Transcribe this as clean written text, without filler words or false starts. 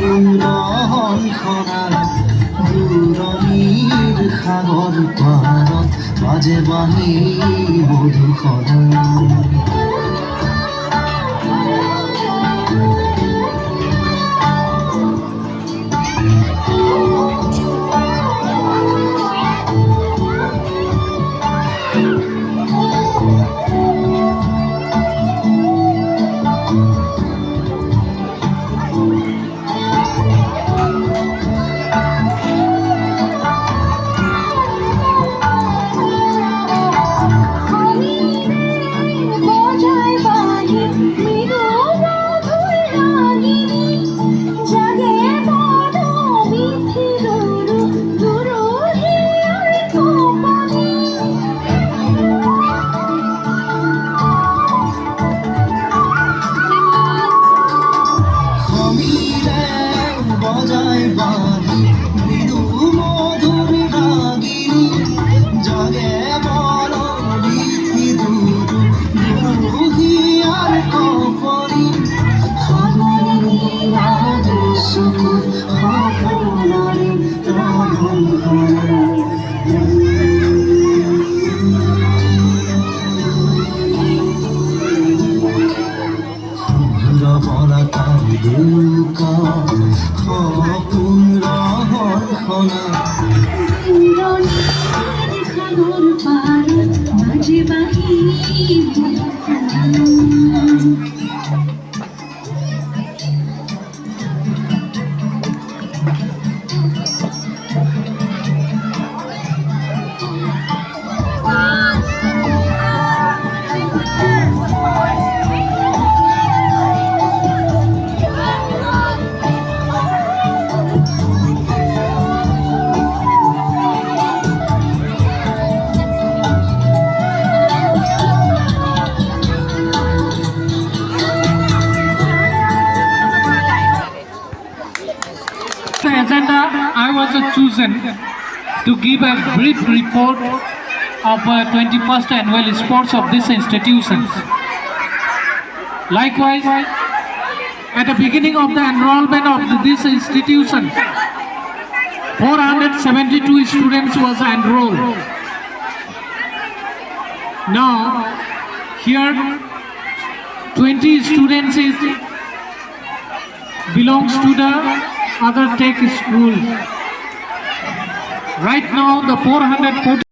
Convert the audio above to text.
কুণ্ডল খনা দূৰণিৰ সাগৰ পাৰত বাজে বাঁহী মধুসৰা Agenda, I was chosen to give a brief report of 21st annual sports of this institution. Likewise, at the beginning of the enrollment of this institution, 472 students was enrolled. Now, here 20 students belongs to the other tech school. Right now the 440